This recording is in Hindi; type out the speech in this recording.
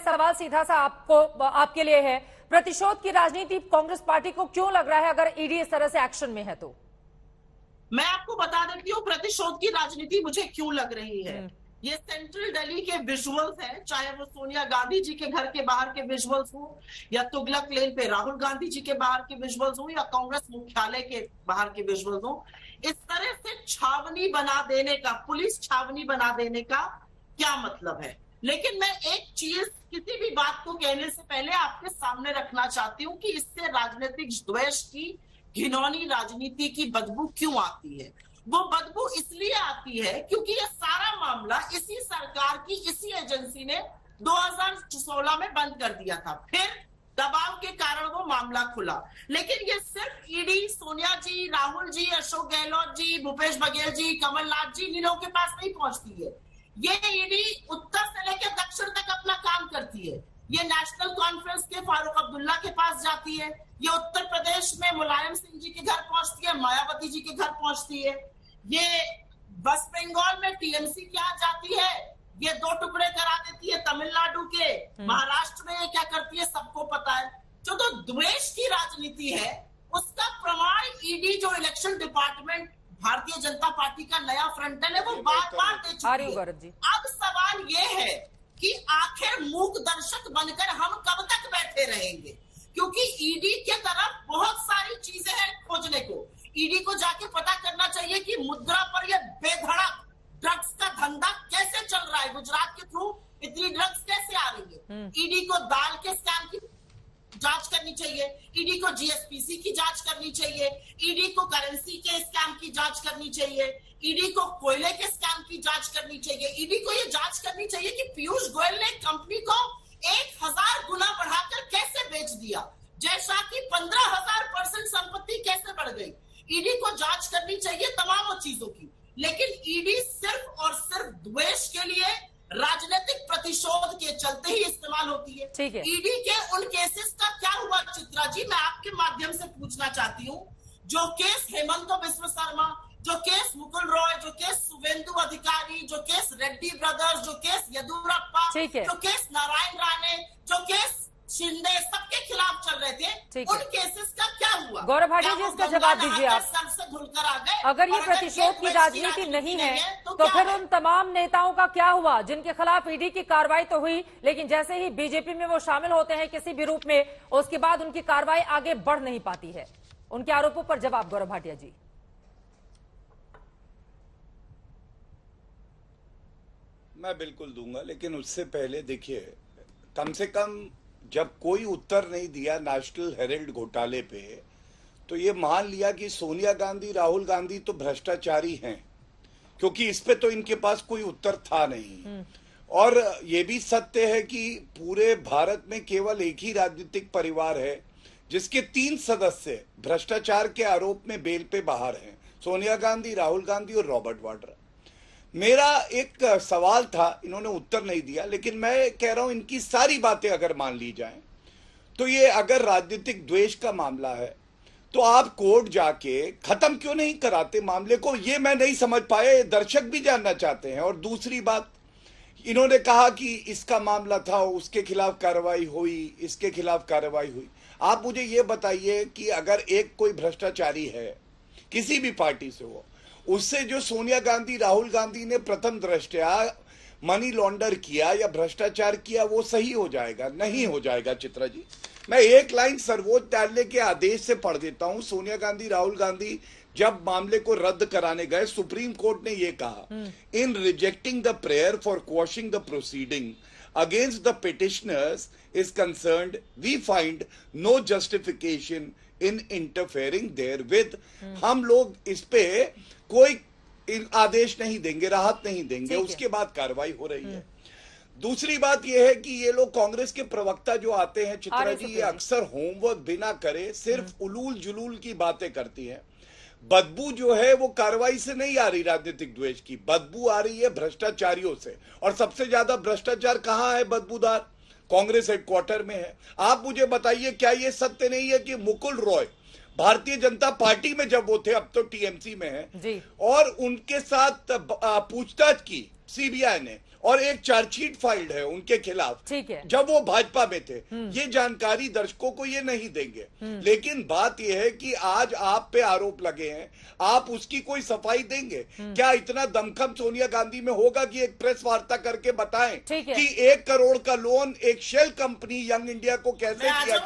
सवाल सीधा सा आपके लिए है, प्रतिशोध की राजनीति कांग्रेस पार्टी को क्यों लग रहा है अगर ईडी इस तरह से एक्शन में है तो? मैं आपको बता देती हूँ प्रतिशोध की राजनीति मुझे क्यों लग रही है। ये सेंट्रल दिल्ली के विजुअल्स हैं, चाहे वो सोनिया गांधी जी के घर के बाहर के विजुअल्स हो, या तुगलक लेन पे राहुल गांधी जी के बाहर के विजुअल्स हो, या कांग्रेस मुख्यालय के बाहर के विजुअल्स हो। इस तरह से छावनी बना देने का, पुलिस छावनी बना देने का क्या मतलब है। लेकिन मैं एक चीज किसी भी बात को कहने से पहले आपके सामने रखना चाहती हूँ कि इससे राजनीतिक द्वेष की, घिनौनी राजनीति की बदबू क्यों आती है। वो बदबू इसलिए आती है क्योंकि ये सारा मामला इसी सरकार की, इसी एजेंसी ने 2016 में बंद कर दिया था। फिर दबाव के कारण वो मामला खुला। लेकिन ये सिर्फ ईडी सोनिया जी, राहुल जी, अशोक गहलोत जी, भूपेश बघेल जी, कमलनाथ जी, इन लोगों के पास नहीं पहुंचती है। ये ईडी उत्तर से लेकर दक्षिण तक अपना काम करती है। ये नेशनल कॉन्फ्रेंस के फारूक अब्दुल्ला के पास जाती है, ये उत्तर प्रदेश में मुलायम सिंह जी के घर पहुंचती है, मायावती जी के घर पहुंचती है, ये वेस्ट बंगाल में टीएमसी के यहाँ जाती है, ये 2 टुकड़े करा देती है तमिलनाडु के, महाराष्ट्र में ये क्या करती है सबको पता है। जो तो द्वेष की राजनीति है उसका प्रमाण ईडी, जो election department Bharatiya Janata party का नया फ्रंटल है, वो बार-बार दे चुकी है। अब सवाल ये है कि आखिर मूक दर्शक बनकर हम कब तक बैठे रहेंगे, क्योंकि ईडी के तरफ बहुत सारी चीजें हैं खोजने को। ईडी को जाके पता करना चाहिए कि मुद्रा पर यह बेधड़क ड्रग्स का धंधा कैसे चल रहा है, गुजरात के थ्रू इतनी ड्रग्स कैसे आ रही है। ईडी को दाल के स्कैम की जांच करनी चाहिए, ईडी को जीएसपीसी की जांच करनी चाहिए, ईडी को करेंसी के स्कैम की जांच करनी चाहिए, ईडी को कोयले के स्कैम की जांच करनी चाहिए। ईडी को ये जांच करनी चाहिए कि पीयूष गोयल ने कंपनी को 1000 गुना बढ़ाकर कैसे बेच दिया, जैसा कि 15,000% संपत्ति कैसे बढ़ गई। ईडी को जांच करनी चाहिए तमाम चीजों की। लेकिन ईडी सिर्फ और सिर्फ द्वेष के लिए, राजनीतिक प्रतिशोध के चलते ही इस्तेमाल होती है। ईडी के उन केसेस का क्या हुआ चित्रा जी, मैं आपके माध्यम से पूछना चाहती हूँ। जो केस हेमंत बिस्व शर्मा, जो केस मुकुल रॉय, जो केस शुभेंदु अधिकारी, जो केस रेड्डी ब्रदर्स, जो केस येदियुरप्पा, जो केस नारायण राणे, जो केस शिंदे, सबके खिलाफ चल रहे थे, उन केसेस का क्या हुआ। गौरव भाटिया जी, इसका जवाब दीजिए आप। सर से धुलकर आ गए। अगर ये प्रतिशोध की राजनीति नहीं है तो फिर उन तमाम नेताओं का क्या हुआ जिनके खिलाफ ईडी की कार्रवाई तो हुई, लेकिन जैसे ही बीजेपी में वो शामिल होते हैं किसी भी रूप में, उसके बाद उनकी कार्रवाई आगे बढ़ नहीं पाती है। उनके आरोपों पर जवाब गौरव भाटिया जी। मैं बिल्कुल दूंगा, लेकिन उससे पहले देखिए, कम से कम जब कोई उत्तर नहीं दिया नेशनल हेराल्ड घोटाले पे, तो ये मान लिया कि सोनिया गांधी, राहुल गांधी तो भ्रष्टाचारी हैं, क्योंकि इस पे तो इनके पास कोई उत्तर था नहीं। और ये भी सत्य है कि पूरे भारत में केवल एक ही राजनीतिक परिवार है जिसके 3 सदस्य भ्रष्टाचार के आरोप में बेल पे बाहर हैं, सोनिया गांधी, राहुल गांधी और रॉबर्ट वाड्रा। मेरा एक सवाल था, इन्होंने उत्तर नहीं दिया, लेकिन मैं कह रहा हूं इनकी सारी बातें अगर मान ली जाएं तो ये अगर राजनीतिक द्वेष का मामला है तो आप कोर्ट जाके खत्म क्यों नहीं कराते मामले को, ये मैं नहीं समझ पाया, दर्शक भी जानना चाहते हैं। और दूसरी बात, इन्होंने कहा कि इसका मामला था, उसके खिलाफ कार्रवाई हुई, इसके खिलाफ कार्रवाई हुई। आप मुझे ये बताइए कि अगर एक कोई भ्रष्टाचारी है, किसी भी पार्टी से हो, उससे जो सोनिया गांधी, राहुल गांधी ने प्रथम दृष्टया मनी लॉन्डर किया या भ्रष्टाचार किया, वो सही हो जाएगा? नहीं हो जाएगा चित्रा जी। मैं एक लाइन सर्वोच्च न्यायालय के आदेश से पढ़ देता हूं। सोनिया गांधी, राहुल गांधी जब मामले को रद्द कराने गए, सुप्रीम कोर्ट ने यह कहा, in rejecting the prayer for quashing the proceeding against the petitioners is concerned, we find no justification in interfering therewith. हम लोग इस पे कोई आदेश नहीं देंगे, राहत नहीं देंगे। उसके बाद कार्रवाई हो रही है। दूसरी बात यह है कि ये लोग कांग्रेस के प्रवक्ता जो आते हैं चित्रा जी, ये अक्सर होमवर्क बिना करे सिर्फ उलूल जुलूल की बातें करती हैं। बदबू जो है वो कार्रवाई से नहीं आ रही, राजनीतिक द्वेष की बदबू आ रही है भ्रष्टाचारियों से। और सबसे ज्यादा भ्रष्टाचार कहां है बदबूदार? कांग्रेस हेडक्वार्टर में है। आप मुझे बताइए, क्या ये सत्य नहीं है कि मुकुल रॉय भारतीय जनता पार्टी में जब वो थे, अब तो टीएमसी में है, और उनके साथ पूछताछ की सीबीआई ने, और एक चार्जशीट फाइल्ड है उनके खिलाफ, ठीक है, जब वो भाजपा में थे। ये जानकारी दर्शकों को ये नहीं देंगे। लेकिन बात ये है कि आज आप पे आरोप लगे हैं, आप उसकी कोई सफाई देंगे क्या? इतना दमखम सोनिया गांधी में होगा कि एक प्रेस वार्ता करके बताएं ठीक है। कि 1 करोड़ का लोन एक शेल कंपनी यंग इंडिया को कैसे दिया?